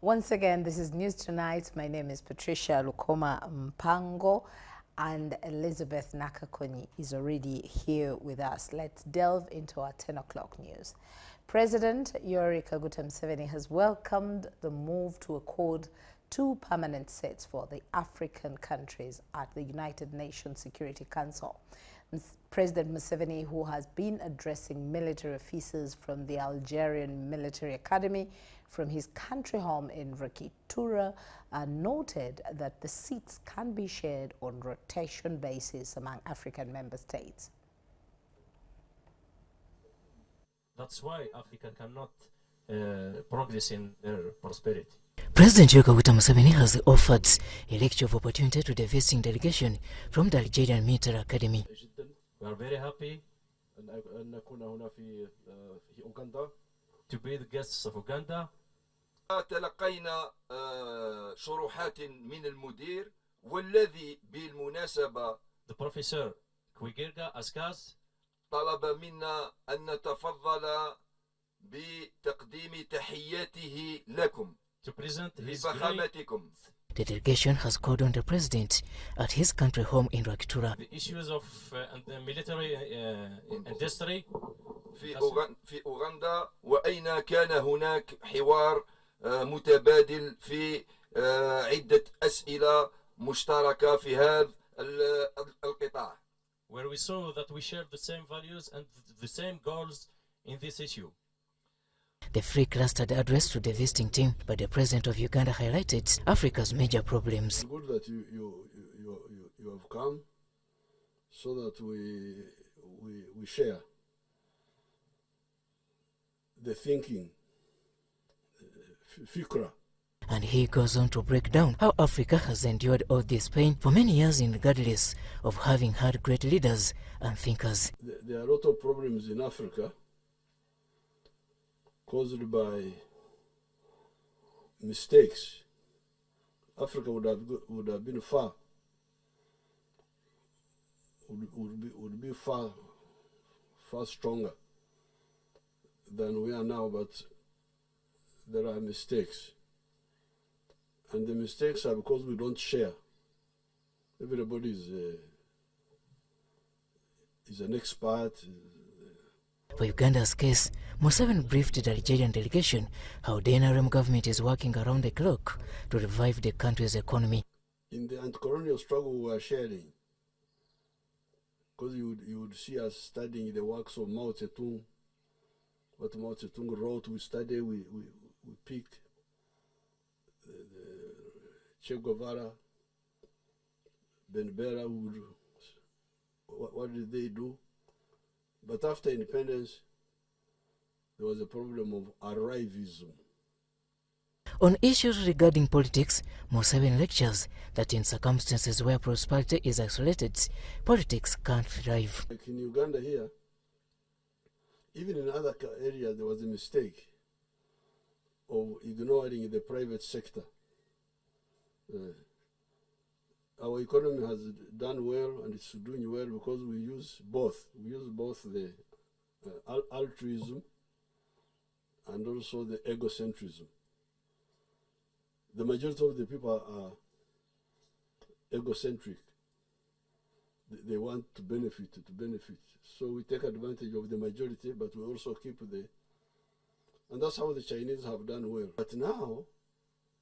Once again, this is News Tonight. My name is Patricia Lukoma Mpango, and Elizabeth Nakakoni is already here with us. Let's delve into our 10 o'clock news. President Yoweri Kaguta Museveni has welcomed the move to accord 2 permanent seats for the African countries at the United Nations Security Council. President Museveni, who has been addressing military officers from the Algerian Military Academy from his country home in Rwakitura, noted that the seats can be shared on rotation basis among African member states. That's why Africa cannot progress in their prosperity. President Yoweri Kaguta Museveni has offered a lecture of opportunity to the visiting delegation from the Algerian Military Academy. We are very happy to be the guests of Uganda. تلقينا شروحات من المدير والذي بالمناسبة The professor Kwigirga asked us طلب منا أن نتفضل بتقديم تحياته لكم to present his لفخامتكم. The delegation has called on the president at his country home in Rwakitura. The issues of the military industry في أوغندا وأين كان هناك حوار متبادل في عدة أسئلة مشتركة في هذا القطاع. where we saw that we share the same values and the same goals in this issue. The free clustered address to the visiting team by the president of Uganda highlighted Africa's major problems. It's good that you have come so that we share the thinking, fikra. And he goes on to break down how Africa has endured all this pain for many years regardless of having had great leaders and thinkers. There are a lot of problems in Africa caused by mistakes. Africa would have been far stronger than we are now, but there are mistakes. And the mistakes are because we don't share. Everybody is an expert. For Uganda's case, Museveni briefed the Algerian delegation how the NRM government is working around the clock to revive the country's economy. In the anti-colonial struggle, we are sharing. Because you would see us studying the works of Mao Zedong. What Mao Zedong wrote, we study, we pick. Che Guevara, Ben Bera, what did they do? But after independence, there was a problem of arrivism. On issues regarding politics, Museveni lectures that in circumstances where prosperity is isolated, politics can't thrive. Like in Uganda here, even in other areas, there was a mistake of ignoring the private sector. Our economy has done well, and it's doing well because we use both. We use both the altruism and also the egocentrism. The majority of the people are egocentric. They want to benefit. So we take advantage of the majority, but we also keep and that's how the Chinese have done well. But now,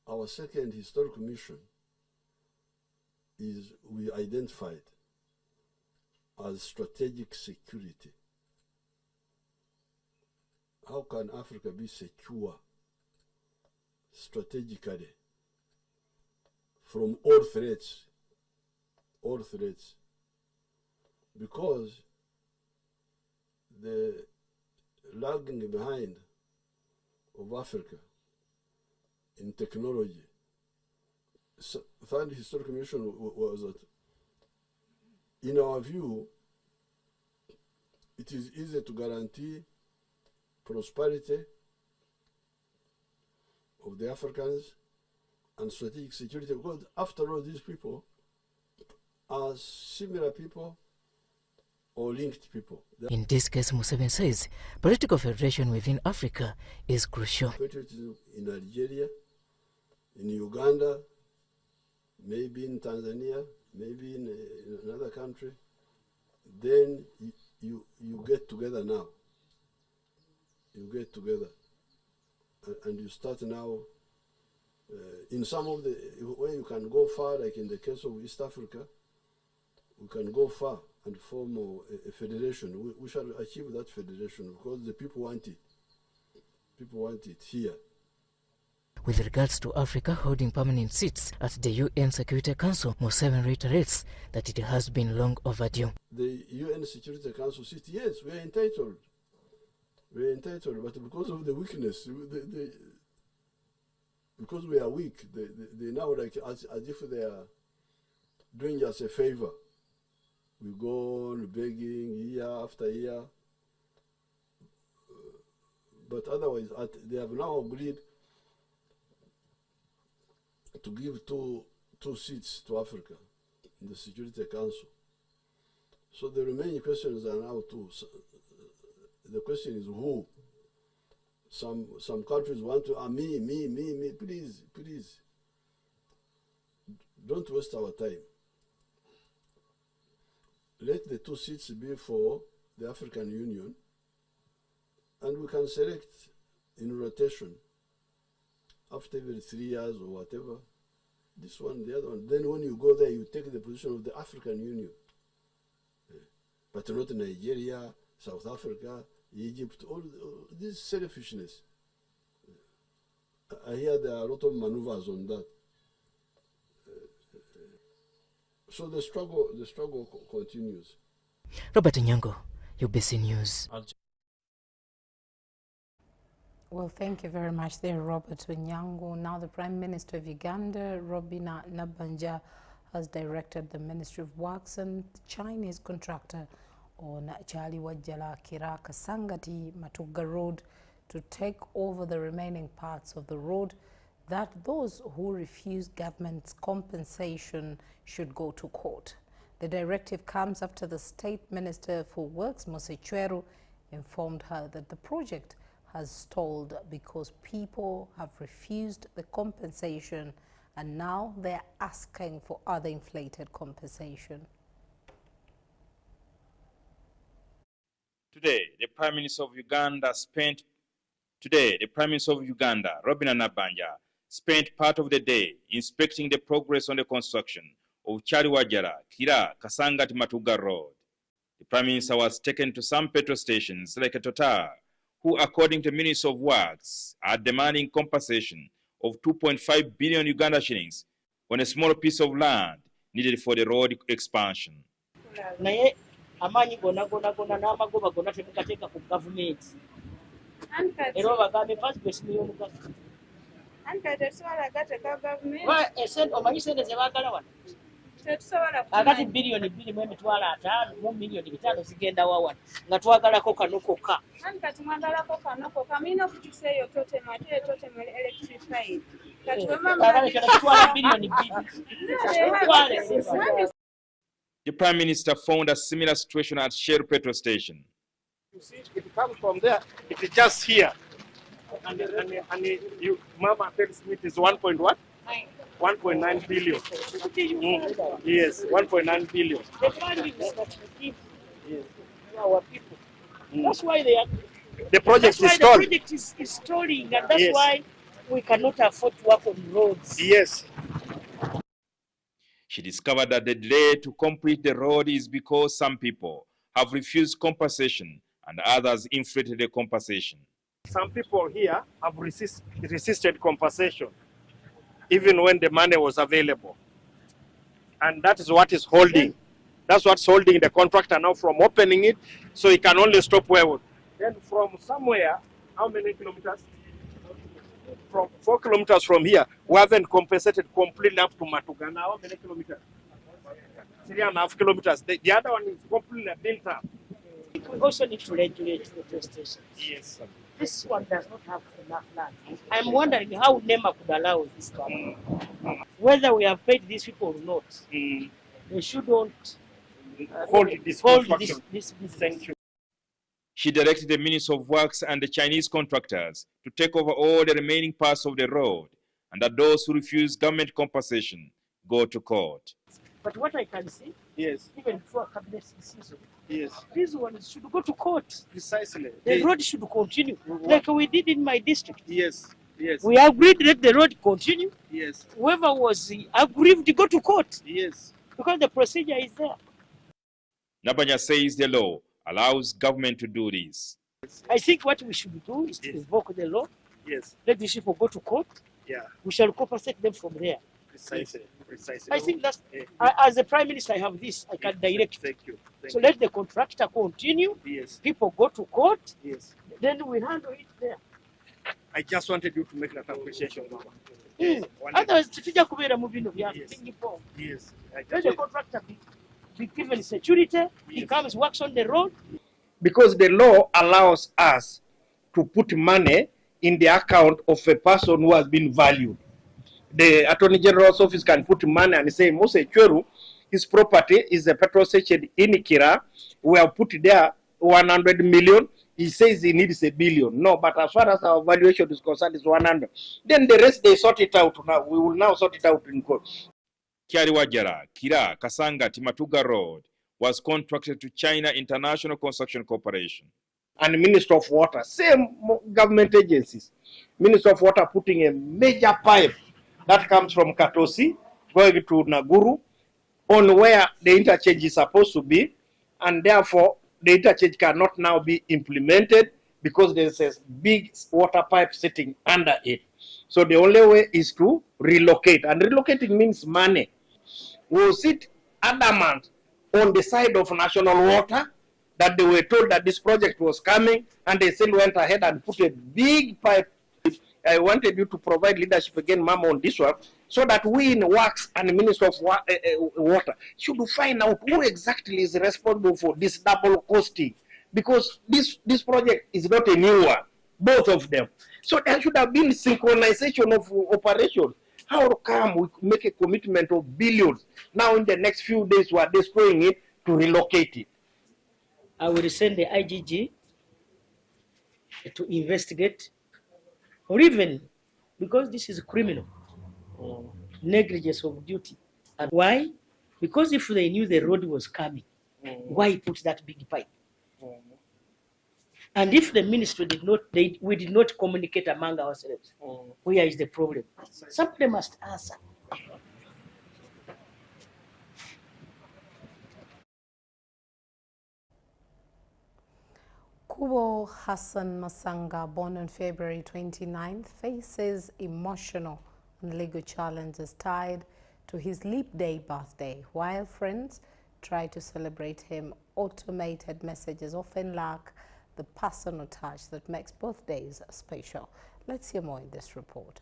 our second historical mission is we identified as strategic security. How can Africa be secure strategically from all threats? Because the lagging behind of Africa in technology. So, third historical mission was that, in our view, it is easier to guarantee prosperity of the Africans and strategic security, because after all, these people are similar people or linked people. In this case, Museveni says political federation within Africa is crucial. Patriotism in Algeria in Uganda, maybe in Tanzania, maybe in another country, then you get together now. You get together, and you start now. In some of the, where you can go far, like in the case of East Africa, we can go far and form a federation. We shall achieve that federation because the people want it. People want it here. With regards to Africa holding permanent seats at the UN Security Council, Museveni reiterates that it has been long overdue. The UN Security Council seat, yes, we are entitled. We are entitled, but because of the weakness, because we are weak, they now like as if they are doing us a favor. We go on begging year after year. But otherwise, they have now agreed to give two seats to Africa in the Security Council. So the remaining questions are now two. The question is who? Some countries want to, me, please. Don't waste our time. Let the two seats be for the African Union, and we can select in rotation after every 3 years or whatever, this one, the other one. Then when you go there, you take the position of the African Union. But not Nigeria, South Africa, Egypt, all this selfishness. I hear there are a lot of maneuvers on that. So the struggle continues. Robert Nyango, UBC News. Well, thank you very much there, Robert Onyango. Now the Prime Minister of Uganda, Robina Nabanja, has directed the Ministry of Works and the Chinese contractor on Chaliwajjala Kira Kasangati Matuga Road to take over the remaining parts of the road, that those who refuse government's compensation should go to court. The directive comes after the State Minister for Works, Museveni, informed her that the project has stalled because people have refused the compensation and now they're asking for other inflated compensation. Today, the Prime Minister of Uganda, Robina Nabanja, spent part of the day inspecting the progress on the construction of Chaliwajjala Kira Kasangati Matuga Road. The Prime Minister was taken to some petrol stations like a Total, who, according to the Ministry of Works, are demanding compensation of 2.5 billion Uganda shillings on a small piece of land needed for the road expansion. Agati billioni 2.5 mu millioni 5 zigenda wawa nga twagalako kanokoka kati mwagalako kanokoka mina okukyusa eyo tote electrified kati The Prime Minister found a similar situation at Shell petrol station. You see, it comes from there, it is just here. And you, Mama tells me it is 1.1? 1.9 billion. Yes, 1.9 billion. The funding that we give to our people. That's why they are. The project is stalled. The project is stalling, and that's why we cannot afford to work on roads. Yes. She discovered that the delay to complete the road is because some people have refused compensation and others inflated the compensation. Some people here have resisted compensation, even when the money was available. And that is what is holding. That's what's holding the contractor now from opening it, so he can only stop where. Then from somewhere, how many kilometers? From 4 kilometers from here, we haven't compensated completely up to Matuga. Now, how many kilometers? 3.5 kilometers. The other one is completely built up. We also need to regulate the petrol stations. Yes. This one does not have enough land. I'm wondering how NEMA could allow this to happen. Whether we have paid these people or not, they shouldn't hold this business. Thank you. She directed the Ministry of Works and the Chinese contractors to take over all the remaining parts of the road and that those who refuse government compensation go to court. But what I can see, Yes. even before cabinet decision, Yes. these ones should go to court. Precisely. The road should continue, like we did in my district. Yes. Yes. We agreed that the road continue. Yes. Whoever was aggrieved to go to court Yes. because the procedure is there. Nabanya says the law allows government to do this. I think what we should do is to Yes. invoke the law. Yes. Let these people go to court. Yeah. We shall compensate them from there. Precisely. Precisely. I think that's, Yeah. as the Prime Minister, I have this, I can direct. Thank you. Thank So you. let the contractor continue, Yes. people go to court, Yes. then we handle it there. I just wanted you to make that appreciation, Mama. Otherwise, tutuja kubeera mu bino bya Yes. ping pong. Yes. Let the contractor be given security, he comes, works on the road. Because the law allows us to put money in the account of a person who has been valued. The Attorney General's office can put money and say, Mose Chweru, his property is a petrol station in Kira. We have put there 100 million. He says he needs $1 billion. No, but as far as our valuation is concerned, it's 100. Then the rest, they sort it out now. We will now sort it out in court. Kyaliwajara, Kira, Kasanga, Timatuga Road was contracted to China International Construction Corporation. And Minister of Water, same government agencies. Minister of Water putting a major pipe that comes from Katosi going to Naguru on where the interchange is supposed to be, and therefore the interchange cannot now be implemented because there's a big water pipe sitting under it. So the only way is to relocate, and relocating means money. We'll sit adamant on the side of national water that they were told that this project was coming, and they still went ahead and put a big pipe. I wanted you to provide leadership again, Mama, on this one, so that we in Works and the Minister of Water should find out who exactly is responsible for this double costing, because this project is not a new one, both of them. So there should have been synchronization of operations. How come we make a commitment of billions? Now in the next few days we are destroying it to relocate it. I will send the IGG to investigate, or even, because this is criminal, negligence of duty. And why? Because if they knew the road was coming, why put that big pipe? And if the ministry did not, we did not communicate among ourselves, where is the problem? Somebody must answer. Kubo Hassan Masanga, born on February 29th, faces emotional and legal challenges tied to his leap day birthday. While friends try to celebrate him, automated messages often lack the personal touch that makes both days special. Let's hear more in this report.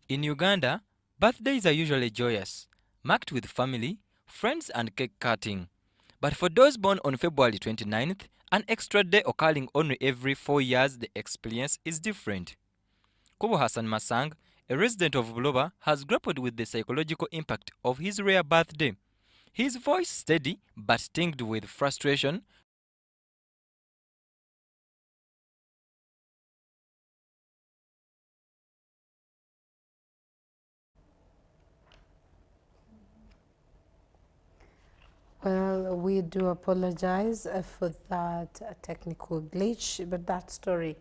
In Uganda, birthdays are usually joyous, marked with family, friends and cake cutting. But for those born on February 29th, an extra day occurring only every 4 years, the experience is different. Kubo Hassan Masang, a resident of Buloba, has grappled with the psychological impact of his rare birthday. His voice steady but tinged with frustration. Well, we do apologize for that technical glitch, but that story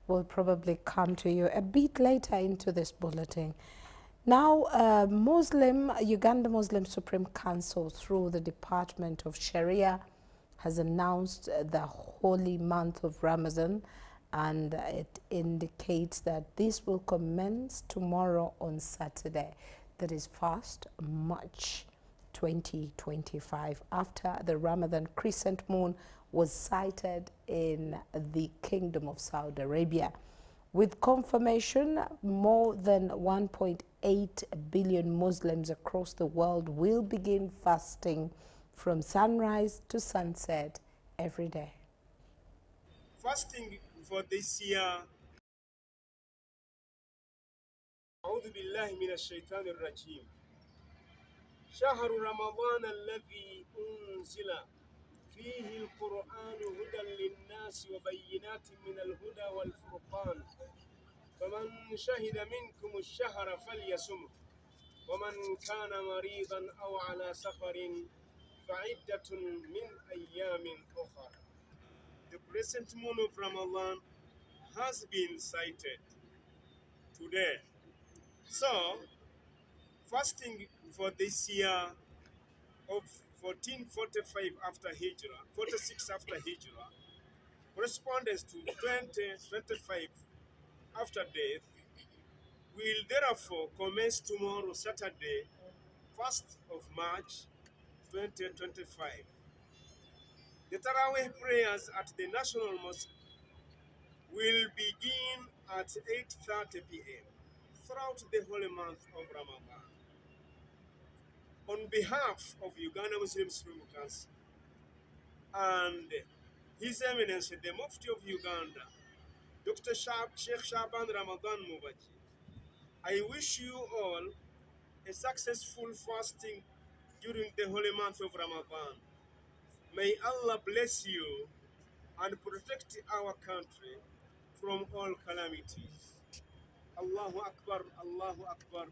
will probably come to you a bit later into this bulletin. Now, Uganda Muslim Supreme Council, through the Department of Sharia, has announced the holy month of Ramadan, and it indicates that this will commence tomorrow on Saturday, that is 1st March 2025, after the Ramadan crescent moon was sighted in the Kingdom of Saudi Arabia. With confirmation, more than 1.8 billion Muslims across the world will begin fasting from sunrise to sunset every day. Fasting for this year, أعوذ بالله من الشيطان الرجيم. شهر رمضان الذي أنزل فيه القرآن هدى للناس وبينات من الهدى والفرقان فمن شهد منكم الشهر فليصمه ومن كان مريضا أو على سفر فعدة من أيام أخرى. The present moon of Ramadan has been cited today. So, fasting for this year of 1445 after Hijrah, 46 after Hijrah, corresponds to 2025 after death, will therefore commence tomorrow, Saturday, 1st of March 2025. The Tarawih prayers at the National Mosque will begin at 8:30 p.m. throughout the holy month of Ramadan. On behalf of Uganda Muslim Student Council and His Eminence the Mufti of Uganda, Dr. Sheikh Shaban Ramadan Mubaji, I wish you all a successful fasting during the holy month of Ramadan. May Allah bless you and protect our country from all calamities. Allahu Akbar, Allahu Akbar,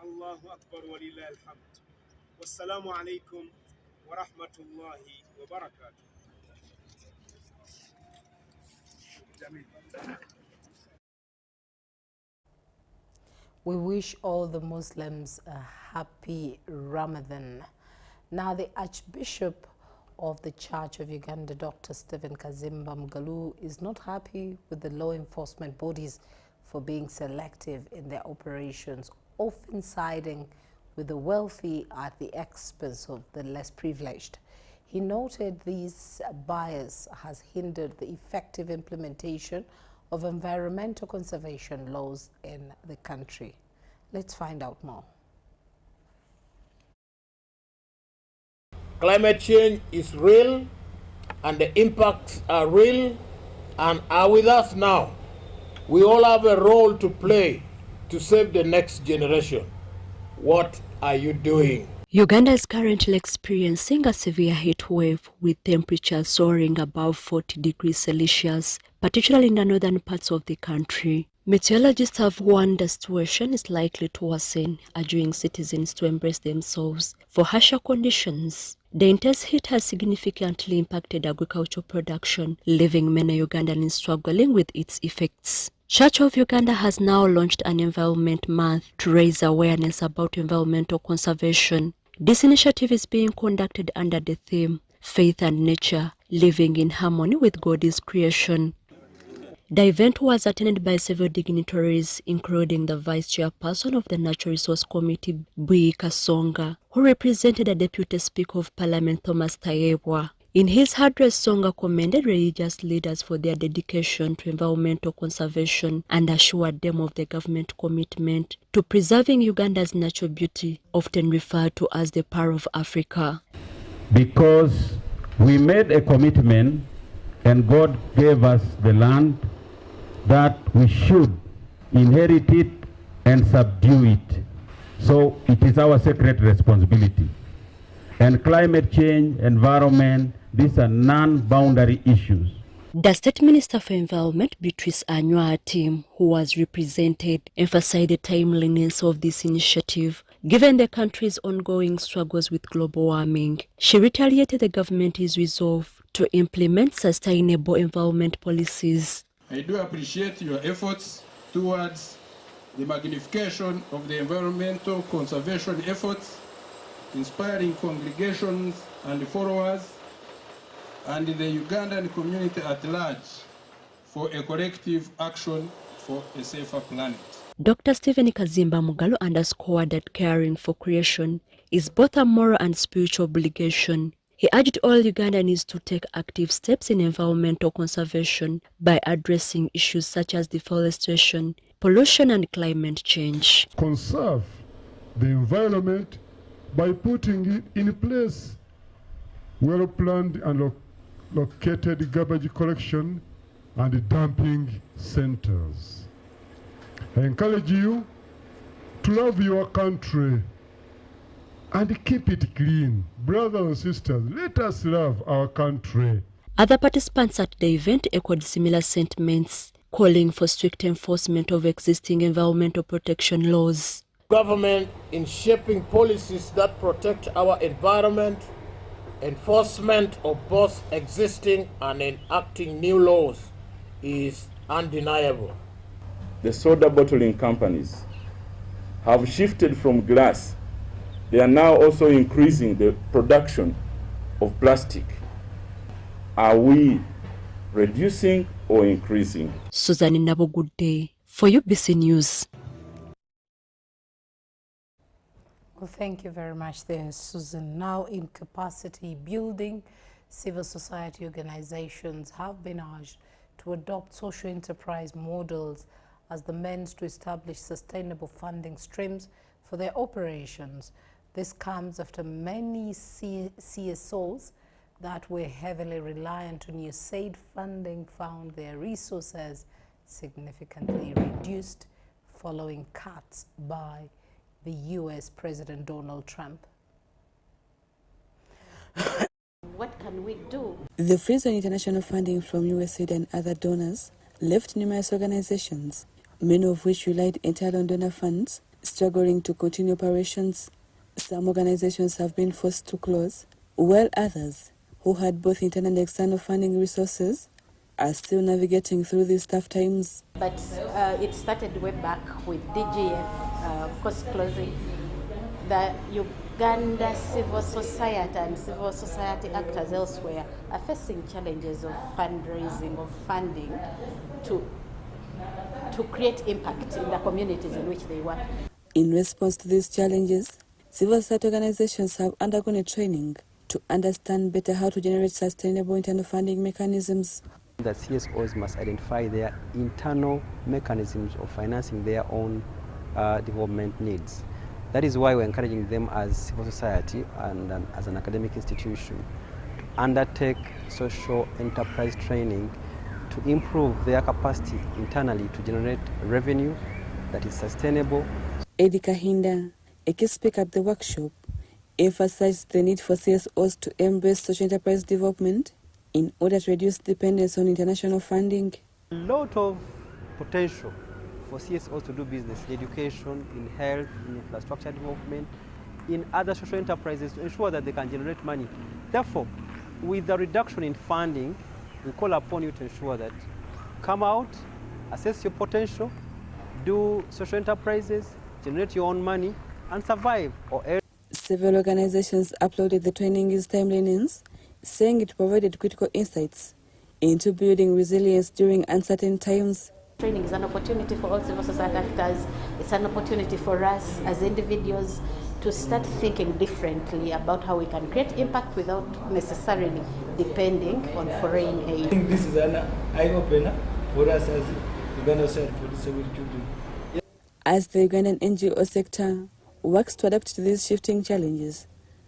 Allahu Akbar, walillah alhamd. Wassalamu alaikum wa rahmatullahi wa barakatuh. We wish all the Muslims a happy Ramadan. Now, the Archbishop of the Church of Uganda, Dr. Stephen Kazimba Mugalu, is not happy with the law enforcement bodies for being selective in their operations, often siding with the wealthy at the expense of the less privileged. He noted this bias has hindered the effective implementation of environmental conservation laws in the country. Let's find out more. Climate change is real and the impacts are real and are with us now. We all have a role to play to save the next generation. What are you doing? Uganda is currently experiencing a severe heat wave with temperatures soaring above 40 degrees Celsius, particularly in the northern parts of the country. Meteorologists have warned the situation is likely to worsen, urging citizens to embrace themselves for harsher conditions. The intense heat has significantly impacted agricultural production, leaving many Ugandans struggling with its effects. Church of Uganda has now launched an Environment Month to raise awareness about environmental conservation. This initiative is being conducted under the theme, Faith and Nature, Living in Harmony with God's Creation. The event was attended by several dignitaries, including the Vice Chairperson of the Natural Resource Committee, Bui Kasonga, who represented the Deputy Speaker of Parliament, Thomas Tayebwa. In his address, Songa commended religious leaders for their dedication to environmental conservation and assured them of the government commitment to preserving Uganda's natural beauty, often referred to as the Pearl of Africa. Because we made a commitment and God gave us the land, that we should inherit it and subdue it. So it is our sacred responsibility. And climate change, environment, these are non-boundary issues. The State Minister for Environment, Beatrice Anywa-Atim, who was represented, emphasized the timeliness of this initiative, given the country's ongoing struggles with global warming. She reiterated the government is resolved to implement sustainable environment policies. I do appreciate your efforts towards the magnification of the environmental conservation efforts, inspiring congregations and followers, and the Ugandan community at large for a collective action for a safer planet. Dr. Stephen Kazimba Mugalu underscored that caring for creation is both a moral and spiritual obligation. He urged all Ugandans to take active steps in environmental conservation by addressing issues such as deforestation, pollution, and climate change. Conserve the environment by putting it in place well-planned and located garbage collection and dumping centers. I encourage you to love your country and keep it clean. brothers and sisters, let us love our country. Other participants at the event echoed similar sentiments, calling for strict enforcement of existing environmental protection laws. Government in shaping policies that protect our environment, enforcement of both existing and enacting new laws is undeniable. The soda bottling companies have shifted from glass. They are now also increasing the production of plastic. Are we reducing or increasing? Susan Nabogude for UBC News. Well, thank you very much there, Susan. Now, in capacity building, civil society organizations have been urged to adopt social enterprise models as the means to establish sustainable funding streams for their operations. This comes after many CSOs that were heavily reliant on USAID funding found their resources significantly reduced following cuts by the U.S. President Donald Trump. What can we do? The freeze on international funding from USAID and other donors left numerous organizations, many of which relied entirely on donor funds, struggling to continue operations. Some organizations have been forced to close, while others, who had both internal and external funding resources, are still navigating through these tough times. But it started way back with DGF, of course, closing. The Uganda civil society and civil society actors elsewhere are facing challenges of fundraising, of funding to create impact in the communities in which they work. In response to these challenges, civil society organizations have undergone a training to understand better how to generate sustainable internal funding mechanisms. The CSOs must identify their internal mechanisms of financing their own development needs. That is why we're encouraging them as civil society and as an academic institution to undertake social enterprise training to improve their capacity internally to generate revenue that is sustainable. Eddie Kahinda, a key speaker at the workshop, emphasized the need for CSOs to embrace social enterprise development in order to reduce dependence on international funding. A lot of potential for CSOs to do business, in education, in health, in infrastructure development, in other social enterprises to ensure that they can generate money. Therefore, with the reduction in funding, we call upon you to ensure that come out, assess your potential, do social enterprises, generate your own money, and survive or earn. Several organizations uploaded the training's timeliness, saying it provided critical insights into building resilience during uncertain times. Training is an opportunity for all civil society actors. It's an opportunity for us as individuals to start thinking differently about how we can create impact without necessarily depending on foreign aid. I think this is an eye-opener for us as Uganda Center for Disabled Children. As the Ugandan NGO sector works to adapt to these shifting challenges,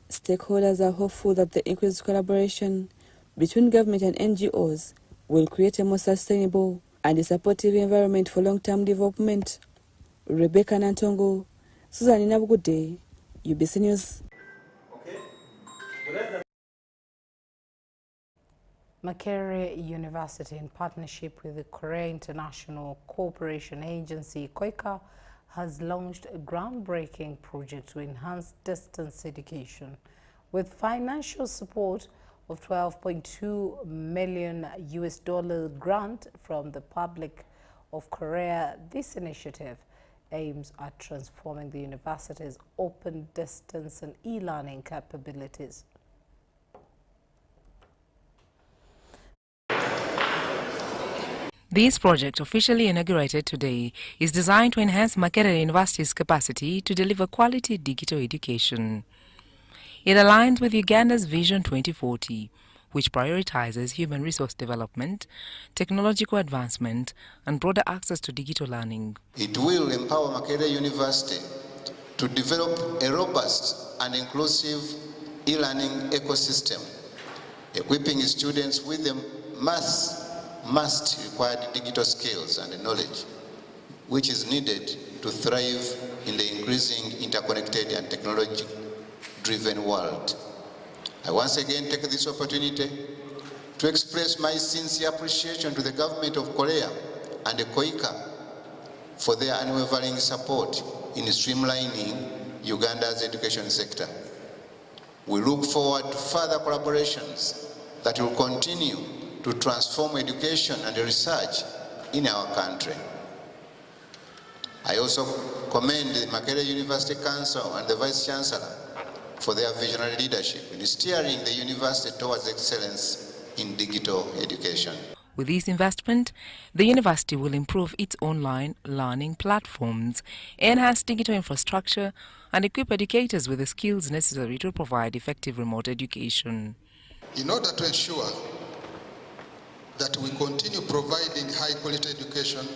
stakeholders are hopeful that the increased collaboration between government and NGOs will create a more sustainable and a supportive environment for long-term development. Rebecca Nantongo, Susan Nabugude, UBC News. Makerere University, in partnership with the Korea International Cooperation Agency, KOICA, has launched a groundbreaking project to enhance distance education. With financial support of $12.2 million grant from the Republic of Korea, this initiative aims at transforming the university's open distance and e-learning capabilities. This project, officially inaugurated today, is designed to enhance Makerere University's capacity to deliver quality digital education. It aligns with Uganda's Vision 2040, which prioritizes human resource development, technological advancement, and broader access to digital learning. It will empower Makerere University to develop a robust and inclusive e-learning ecosystem, equipping students with the must required digital skills and knowledge, which is needed to thrive in the increasing interconnected and technology-driven world. I once again take this opportunity to express my sincere appreciation to the government of Korea and KOICA for their unwavering support in streamlining Uganda's education sector. We look forward to further collaborations that will continue to transform education and research in our country. I also commend the Makerere University Council and the Vice Chancellor for their visionary leadership in steering the university towards excellence in digital education. With this investment, the university will improve its online learning platforms, enhance digital infrastructure, and equip educators with the skills necessary to provide effective remote education. In order to ensure that we continue providing high-quality education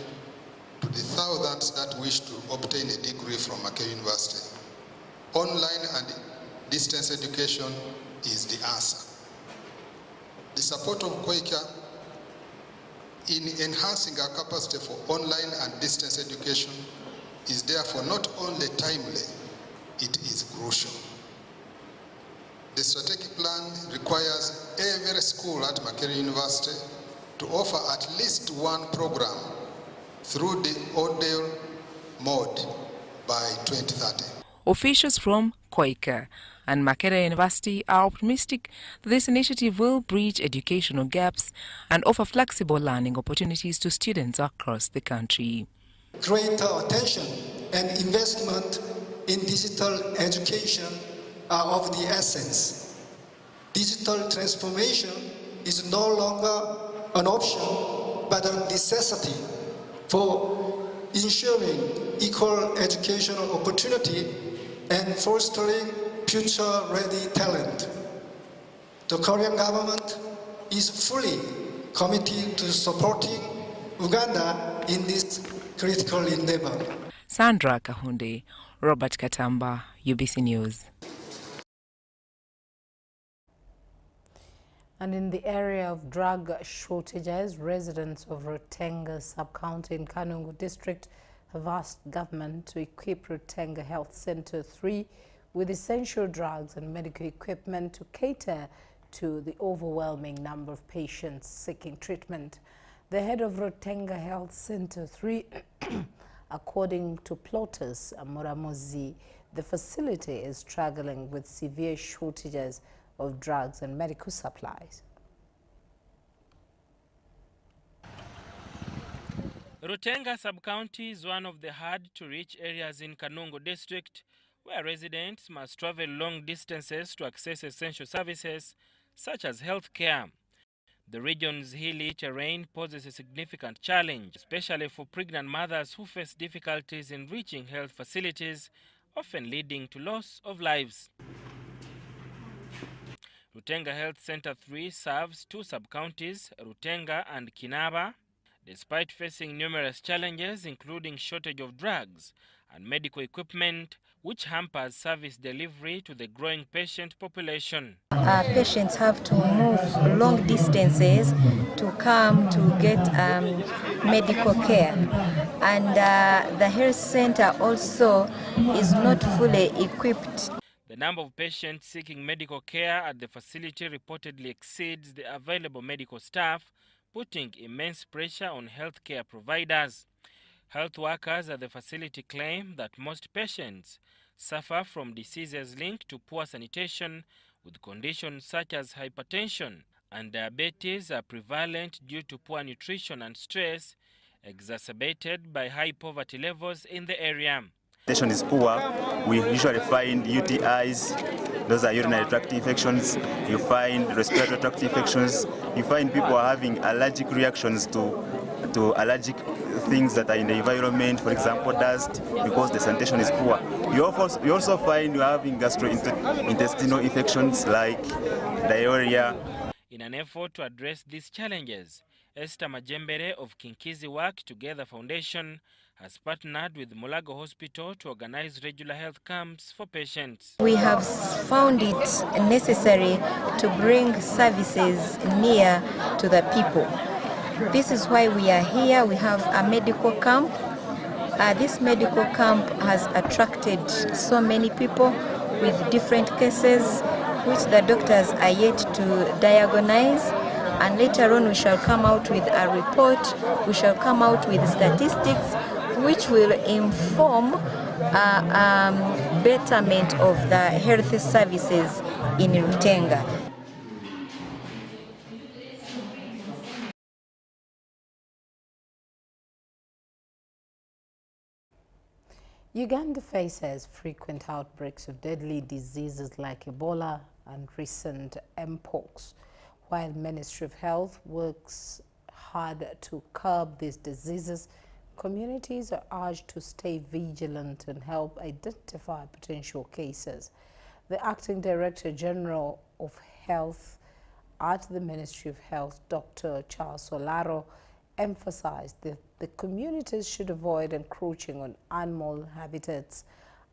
to the thousands that wish to obtain a degree from Makerere University, online and distance education is the answer. The support of KOICA in enhancing our capacity for online and distance education is therefore not only timely, it is crucial. The strategic plan requires every school at Makerere University to offer at least one program through the audio mode by 2030. Officials from KOICA and Makerere University are optimistic that this initiative will bridge educational gaps and offer flexible learning opportunities to students across the country. Greater attention and investment in digital education are of the essence. Digital transformation is no longer an option but a necessity for ensuring equal educational opportunity and fostering future-ready talent. The Korean government is fully committed to supporting Uganda in this critical endeavor. Sandra Kahunde, Robert Katamba, UBC News. And in the area of drug shortages, residents of Rutenga sub-county in Kanungu district have asked government to equip Rutenga Health Center 3 with essential drugs and medical equipment to cater to the overwhelming number of patients seeking treatment. The head of Rutenga Health Center 3, according to plotters Muramozi, the facility is struggling with severe shortages of drugs and medical supplies. Rutenga sub-county is one of the hard-to-reach areas in Kanungu district, where residents must travel long distances to access essential services such as health care. The region's hilly terrain poses a significant challenge, especially for pregnant mothers who face difficulties in reaching health facilities, often leading to loss of lives. Rutenga Health Center 3 serves two sub-counties, Rutenga and Kinaba. Despite facing numerous challenges, including shortage of drugs and medical equipment, which hampers service delivery to the growing patient population. Patients have to move long distances to come to get medical care. And the health center also is not fully equipped. The number of patients seeking medical care at the facility reportedly exceeds the available medical staff, putting immense pressure on healthcare providers. Health workers at the facility claim that most patients suffer from diseases linked to poor sanitation, with conditions such as hypertension and diabetes are prevalent due to poor nutrition and stress, exacerbated by high poverty levels in the area. Sanitation is poor. We usually find UTIs, those are urinary tract infections. You find respiratory tract infections. You find people are having allergic reactions to allergic things that are in the environment, for example, dust, because the sanitation is poor. You also find you're having gastrointestinal infections like diarrhea. In an effort to address these challenges, Esther Majembere of Kinkizi Work Together Foundation has partnered with Mulago Hospital to organize regular health camps for patients. We have found it necessary to bring services near to the people. This is why we are here. We have a medical camp. This medical camp has attracted so many people with different cases. which the doctors are yet to diagnose, and later on we shall come out with a report, we shall come out with statistics which will inform betterment of the health services in Rutenga. Uganda faces frequent outbreaks of deadly diseases like Ebola and recent mpox. While Ministry of Health works hard to curb these diseases, communities are urged to stay vigilant and help identify potential cases. The Acting Director General of Health at the Ministry of Health, Dr. Charles Solaro, emphasized that the communities should avoid encroaching on animal habitats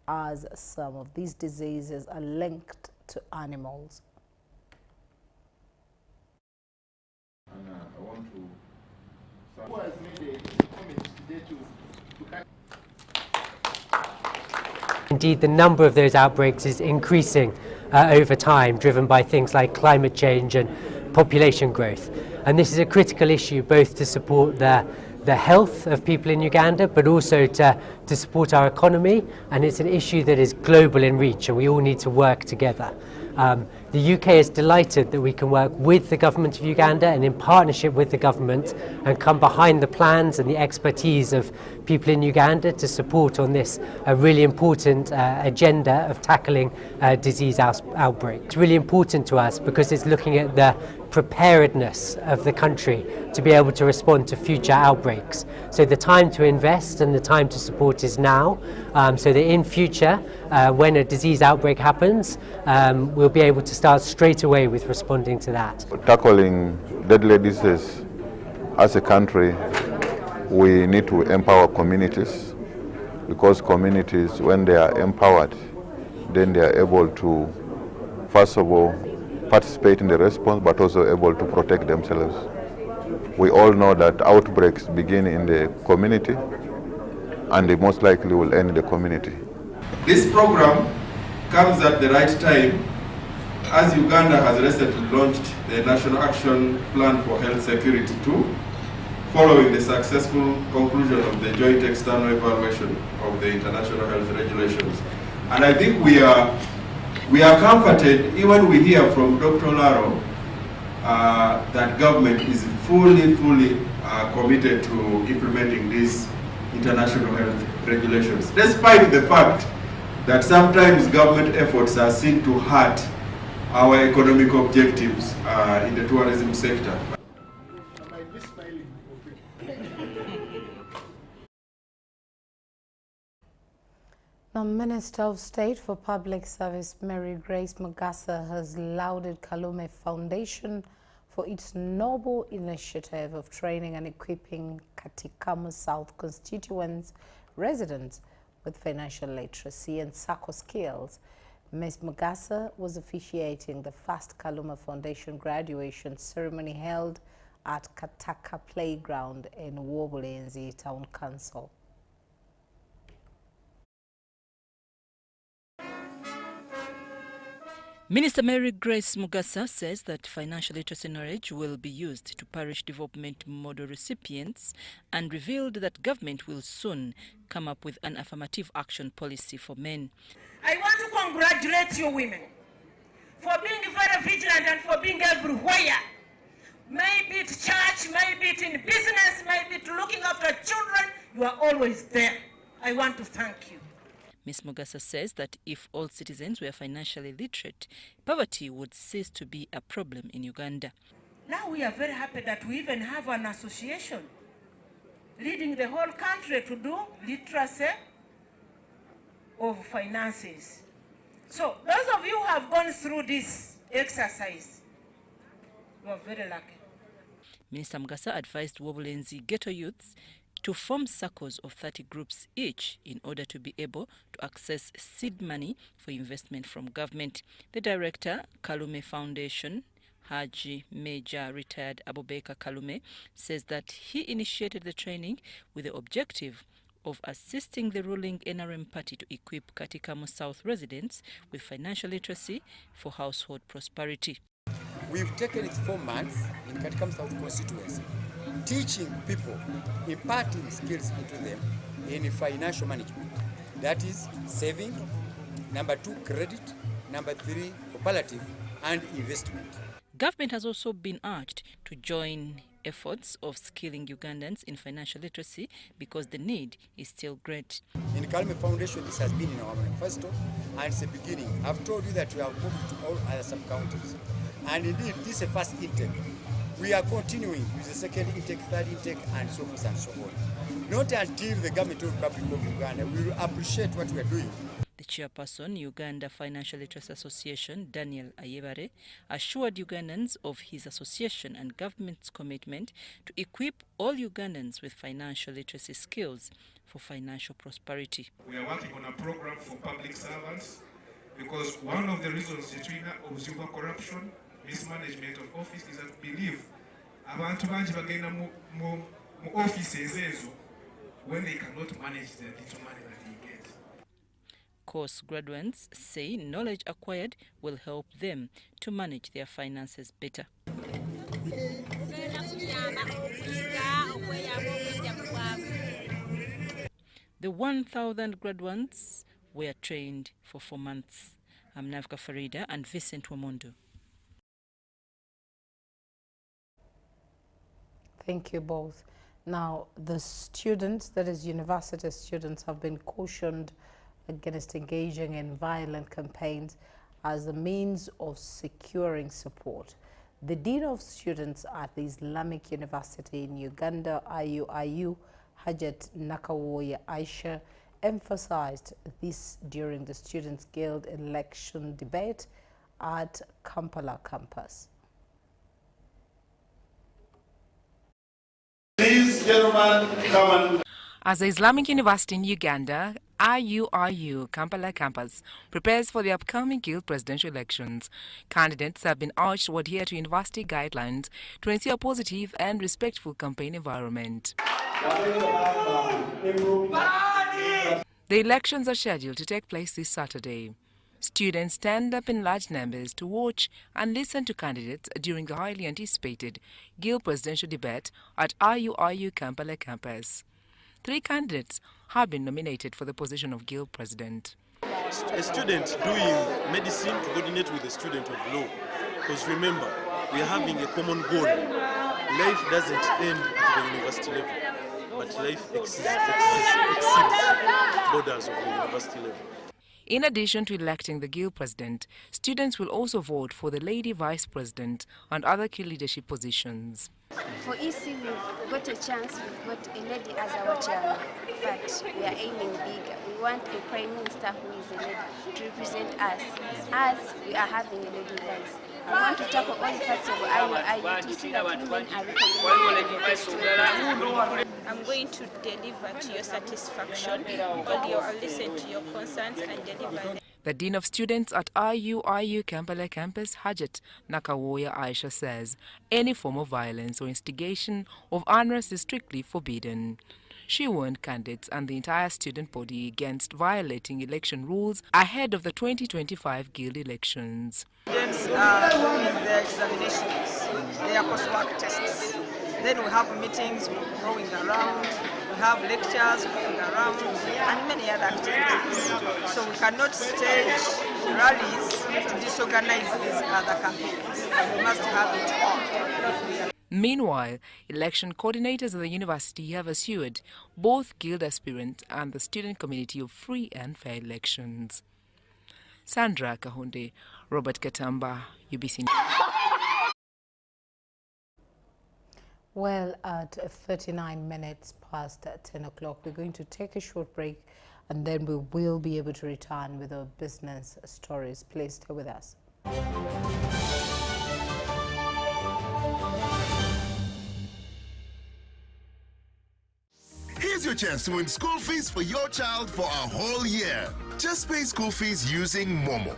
as some of these diseases are linked to animals. Indeed, the number of those outbreaks is increasing over time, driven by things like climate change and population growth. And this is a critical issue both to support the health of people in Uganda, but also to support our economy. And it's an issue that is global in reach, and we all need to work together. The UK is delighted that we can work with the government of Uganda and in partnership with the government and come behind the plans and the expertise of people in Uganda to support on this really important agenda of tackling disease outbreak. It's really important to us because it's looking at the preparedness of the country to be able to respond to future outbreaks. So the time to invest and the time to support is now, so that in future, when a disease outbreak happens, we'll be able to start straight away with responding to that. Tackling deadly diseases as a country, we need to empower communities, because communities, when they are empowered, then they are able to, first of all, participate in the response, but also able to protect themselves. We all know that outbreaks begin in the community and they most likely will end in the community. This program comes at the right time as Uganda has recently launched the National Action Plan for Health Security 2, following the successful conclusion of the joint external evaluation of the international health regulations. And I think we are comforted, even we hear from Dr. Laro, that government is fully committed to implementing these international health regulations, despite the fact that sometimes government efforts are seen to hurt our economic objectives in the tourism sector. The Minister of State for Public Service, Mary Grace Mugasa, has lauded Kalume Foundation for its noble initiative of training and equipping Katikama South constituents residents with financial literacy and SACCO skills. Ms. Mugasa was officiating the first Kalume Foundation graduation ceremony held at Kataka Playground in Wobulenzi Town Council. Minister Mary Grace Mugasa says that financial literacy knowledge will be used to parish development model recipients and revealed that government will soon come up with an affirmative action policy for men. I want to congratulate you women for being very vigilant and for being everywhere. Maybe it church, maybe it in business, maybe it looking after children, you are always there. I want to thank you. Ms. Mugasa says that if all citizens were financially literate, poverty would cease to be a problem in Uganda. Now we are very happy that we even have an association leading the whole country to do literacy of finances. So those of you who have gone through this exercise, you are very lucky. Minister Mugasa advised Wobulenzi ghetto youths to form circles of 30 groups each in order to be able to access seed money for investment from government. The director, Kalume Foundation, Haji Major retired Abubakar Kalume, says that he initiated the training with the objective of assisting the ruling NRM party to equip Katikamu South residents with financial literacy for household prosperity. We've taken it 4 months in Katikamu South constituency, teaching people, imparting skills into them in financial management. That is saving, number 2, credit, number 3, cooperative, and investment. Government has also been urged to join efforts of skilling Ugandans in financial literacy because the need is still great. In Kalme Foundation, this has been in our manifesto, and it's a beginning. I've told you that we have moved to all other sub-counties. And indeed, this is a first intake. We are continuing with the second intake, third intake, and so forth and so on. Not until the government of the Republic of Uganda will appreciate what we are doing. The chairperson, Uganda Financial Literacy Association, Daniel Ayebare, assured Ugandans of his association and government's commitment to equip all Ugandans with financial literacy skills for financial prosperity. We are working on a program for public servants because one of the reasons of corruption, mismanagement of office is that we believe abantu banji bagenda mu offices ezo when they cannot manage the little money that they get. Course graduates say knowledge acquired will help them to manage their finances better. The 1,000 graduates were trained for 4 months. I'm Navka Farida and Vincent Wamondo. Thank you both. Now, the students, that is university students, have been cautioned against engaging in violent campaigns as a means of securing support. The Dean of Students at the Islamic University in Uganda, IUIU, Hajat Nakawoya Aisha, emphasized this during the Students' Guild election debate at Kampala campus. Please, gentlemen, come and... As the Islamic University in Uganda, IUIU Kampala campus prepares for the upcoming Guild presidential elections, candidates have been urged to adhere to university guidelines to ensure a positive and respectful campaign environment. The elections are scheduled to take place this Saturday. Students stand up in large numbers to watch and listen to candidates during the highly anticipated Guild presidential debate at IUIU Kampala campus. 3 candidates have been nominated for the position of Guild president. A student doing medicine to coordinate with a student of law. Because remember, we are having a common goal. Life doesn't end at the university level, but life exceeds borders of the university level. In addition to electing the Guild president, students will also vote for the lady vice president and other key leadership positions. For EC, we've got a chance, we've got a lady as our chairman, but we are aiming bigger. We want a prime minister who is a lady to represent us, as we are having a lady vice. We want to tackle all parts of IUIU to see that women are recognized. I'm going to deliver to your satisfaction. I'll listen to your concerns and deliver them. The Dean of Students at IUIU Kampala campus, Hajat Nakawoya Aisha, says any form of violence or instigation of unrest is strictly forbidden. She warned candidates and the entire student body against violating election rules ahead of the 2025 Guild elections. Students are doing their examinations, their coursework tests. Then we have meetings going around, we have lectures going around, and many other activities. So we cannot stage rallies to disorganize these other campaigns. We must have it all. Meanwhile, election coordinators at the university have assured both Guild aspirants and the student community of free and fair elections. Sandra Kahunde, Robert Katamba, UBC. Well, at 39 minutes past 10 o'clock, we're going to take a short break and then we will be able to return with our business stories. Please stay with us. Here's your chance to win school fees for your child for a whole year. Just pay school fees using Momo.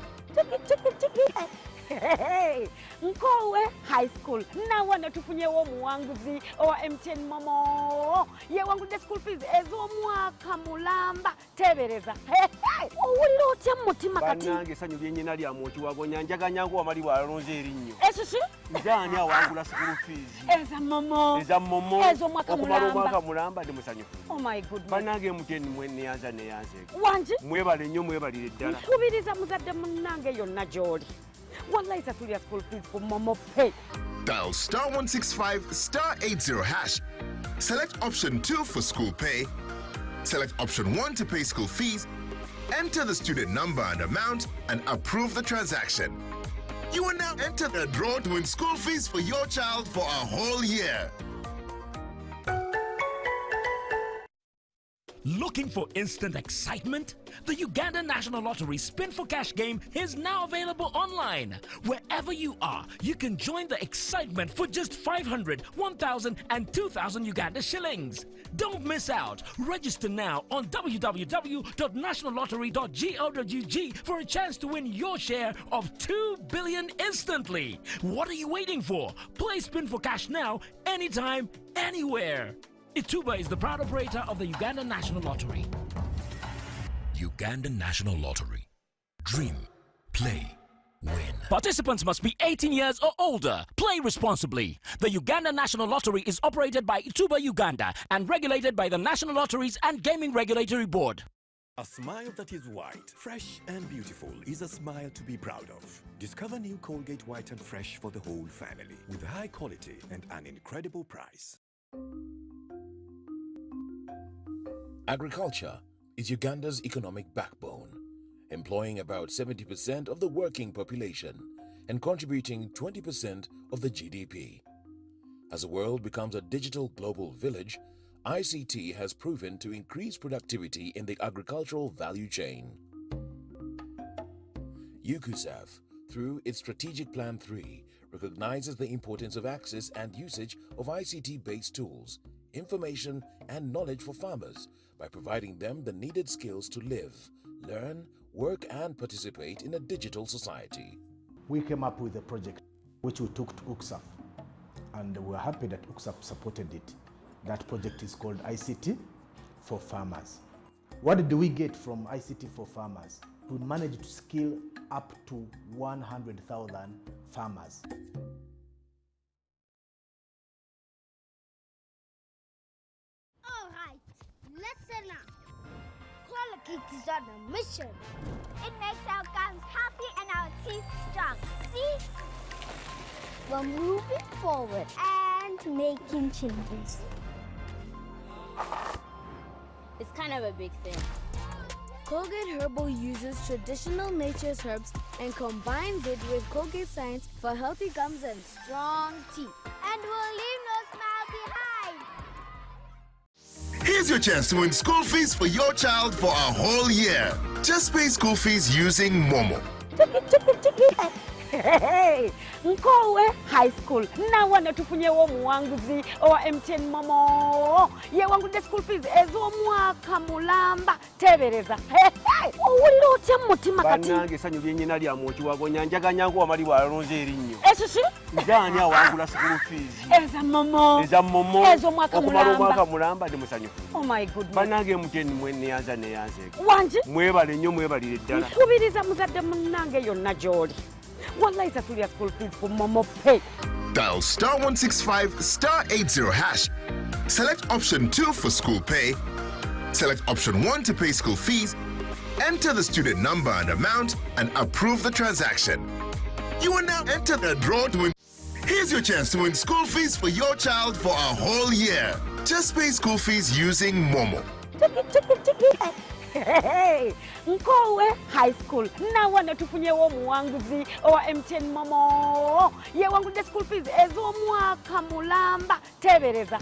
Nkowe High School. Na wana tufunye wo muwanguzi owa MTN Momo. Ye wangu de school fees ezo mwaka mulamba tebereza. Owulira otya mutima kati. Banange sanyu byenye nali amochi wago nyanjaga nyangu amali balonze erinyo. Eshishi? Njani awangula school fees. Eza Momo. Eza Momo. Ezo mwaka mulamba. Mwaka mulamba ndi musanyu. Oh my goodness. Banange MTN mwene yanza ne yanze. Wanji? Mwebale nnyo mwebalire ddala. Kubiriza muzadde munange yonna gy'oli. Wallahi sasulia school fees for Momo Pay. Dial *165 *80 hash. Select option 2 for school pay. Select option 1 to pay school fees. Enter the student number and amount and approve the transaction. You will now enter the draw to win school fees for your child for a whole year. Looking for instant excitement? The Uganda National Lottery Spin for Cash game is now available online. Wherever you are, you can join the excitement for just 500, 1,000 and 2,000 Uganda shillings. Don't miss out. Register now on www.nationallottery.go.ug for a chance to win your share of 2 billion instantly. What are you waiting for? Play Spin for Cash now, anytime, anywhere. Ituba is the proud operator of the Uganda National Lottery. Uganda National Lottery. Dream, play, win. Participants must be 18 years or older. Play responsibly. The Uganda National Lottery is operated by Ituba Uganda and regulated by the National Lotteries and Gaming Regulatory Board. A smile that is white, fresh and beautiful is a smile to be proud of. Discover new Colgate White and Fresh for the whole family with high quality and an incredible price. Agriculture is Uganda's economic backbone, employing about 70% of the working population and contributing 20% of the GDP. As the world becomes a digital global village, ICT has proven to increase productivity in the agricultural value chain. UKUSAF, through its Strategic Plan 3, recognizes the importance of access and usage of ICT-based tools, information and knowledge for farmers by providing them the needed skills to live, learn, work and participate in a digital society. We came up with a project which we took to UKSAF, and we're happy that UKSAF supported it. That project is called ICT for Farmers. What did we get from ICT for Farmers? We managed to skill up to 100,000 farmers. Listen up. Colgate is on a mission. It makes our gums happy and our teeth strong. See? We're moving forward and making changes. It's kind of a big thing. Colgate Herbal uses traditional nature's herbs and combines it with Colgate Science for healthy gums and strong teeth. And we'll leave no smile behind. Here's your chance to win school fees for your child for a whole year. Just pay school fees using Momo. Nkowe High School. Na wana tufunye wo muwanguzi owa MTN Momo. Ye wangu de school fees ezo mwaka mulamba tebereza. Owulira otya mutima kati. Banange sanyu byenye nali amochi wago nyanjaga nyangu amali balonze erinyo. Eshishi? Njani awangula school fees. Eza Momo. Eza Momo. Ezo mwaka mulamba. Mwaka mulamba ndi musanyu. Oh my goodness. Banange MTN mwene yanza ne yanze. Wanji? Mwebale nnyo mwebalire ddala. Kubiriza muzadde munange yonna gy'oli. Wallahi sasulia school fees for Momo Pay. Dial *165 *80 hash. Select option 2 for school pay. Select option 1 to pay school fees. Enter the student number and amount and approve the transaction. You will now enter the draw to win. Here's your chance to win school fees for your child for a whole year. Just pay school fees using Momo. Nkowe High School. Na wana tufunye wo muwanguzi owa MTN Momo. Ye wangu de school fees ezo mwaka mulamba tebereza.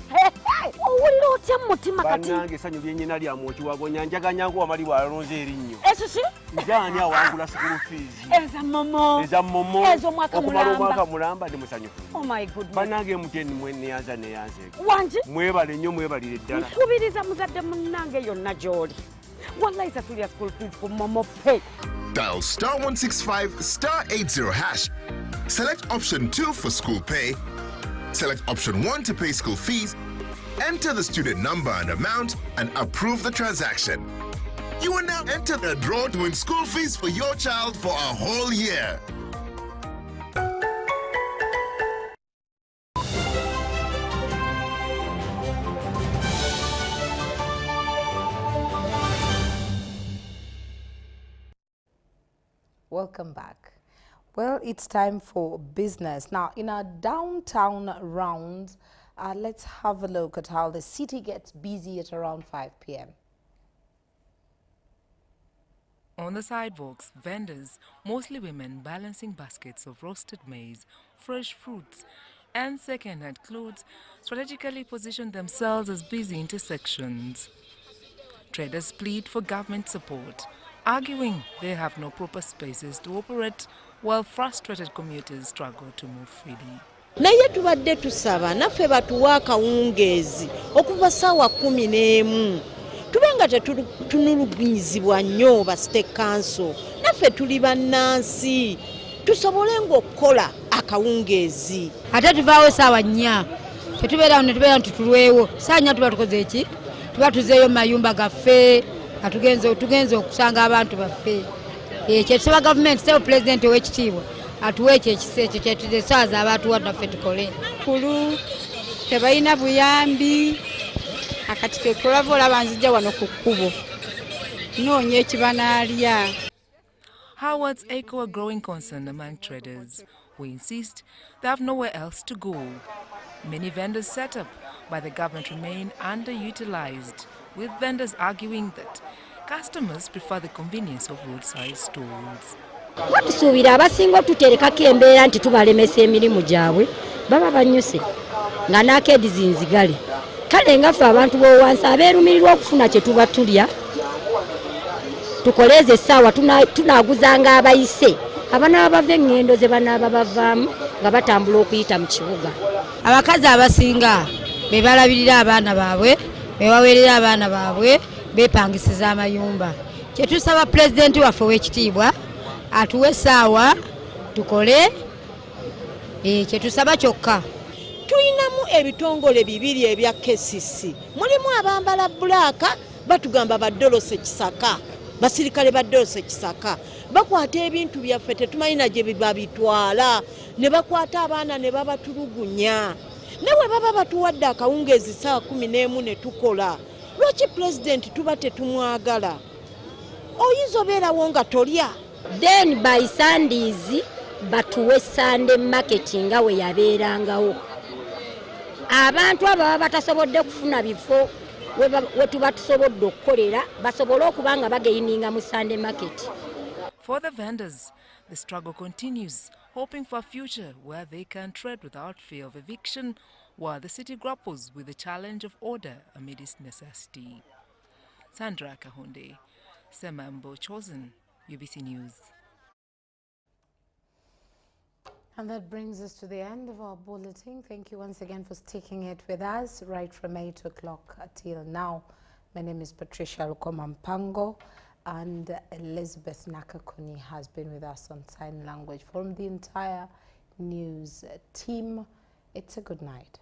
Owulira otya mutima kati. Banange sanyu byenye nali amochi wago nyanjaga nyangu amali balonze erinyo. Eshishi? Njani awangula school fees. Eza Momo. Eza Momo. Ezo mwaka mulamba. Mwaka mulamba ndi musanyu. Oh my goodness. Banange MTN mwene yanza ne yanze. Wanji? Mwebale nnyo mwebalire ddala. Kubiriza muzadde munange yonna gy'oli. Wallahi sasulia school fees for Momo Pay. Dial *165 *80 hash. Select option 2 for school pay. Select option 1 to pay school fees. Enter the student number and amount and approve the transaction. You will now enter the draw to win school fees for your child for a whole year. Welcome back. Well, it's time for business. Now, in our downtown rounds, let's have a look at how the city gets busy at around 5 p.m. On the sidewalks, vendors, mostly women, balancing baskets of roasted maize, fresh fruits, and second-hand clothes, strategically position themselves as busy intersections. Traders plead for government support, arguing they have no proper spaces to operate, while frustrated commuters struggle to move freely. Naye tubadde tusaba naffe batuwa akawungeezi okuva ssaawa 11 tubenga tetunulugunyizibwa nnyo ba state council naffe tuli bannansi tusobole ng'okukola akawungeezi. Ate tuvaawo ssaawa 4 tetubeerawo ne tubeera nti tulwewo ssaawa 4 tuba tukoze ki tuba tuzeeyo mu mayumba gaffe tugenze okusanga abantu baffe. Ekyo tusaba gavumenti sebo pulezidenti ow'ekitiibwa atuwe ekyo ekisekyo kyetuzesaaza abantu wadde tukole kulu tebalina buyambi akati tekulava olaba nzija wano ku kkubo noonya ekibanaalya. Howard's echo a growing concern among traders who insist they have nowhere else to go. Many vendors set up by the government remain underutilized, with vendors arguing that customers prefer the convenience of roadside stalls. Batusuubira abasinga otuterekako embeera nti tubalemesa emirimu gyabwe baba banyuse nga nakeedi zinzigale. Kale nga ffe abantu b'owansi abeerumirirwa okufuna kye tuba tulya tukoleeze essaawa tunaaguzanga abayise abanaaba bava eŋŋendo ze banaaba bavaamu nga batambula okuyita mu kibuga. Abakazi abasinga be balabirira abaana baabwe be baweerera abaana baabwe beepangisiza amayumba. Kye tusaba pulezidenti waffe ow'ekitiibwa atuwe essaawa tukole kye tusaba kyokka. Tulinamu ebitongole bibiri ebya KCC. Mulimu abambala bbulaaka batugamba baddolose Kisaka, basirikale baddolose Kisaka. Bakwata ebintu byaffe tetumalina gye babitwala ne bakwata abaana ne babatulugunya. Newe baba batuwadde akawungeezi ssaawa 11 ne tukola. Lwaki pulezidenti tuba tetumwagala? Oyinza obeerawo nga tolya. Then by Sundays batuwe Sunday market nga we yabeerangawo. Abantu ababa batasobodde kufuna bifo we tuba tusobodde okukolera basobole okuba nga bageininga mu Sunday market. For the vendors, the struggle continues, hoping for a future where they can trade without fear of eviction, while the city grapples with the challenge of order amid its necessity. Sandra Kahunde, Semambo Chosen, UBC News. And that brings us to the end of our bulletin. Thank you once again for sticking it with us right from 8 o'clock till now. My name is Patricia Lukomampango, and Elizabeth Nakakuni has been with us on sign language. From the entire news team, it's a good night.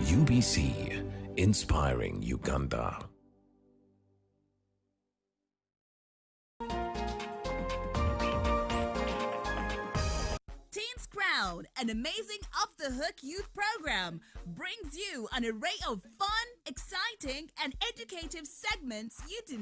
UBC, inspiring Uganda. Teens Crowd, an amazing off-the-hook youth program, brings you an array of fun, exciting, and educative segments you didn't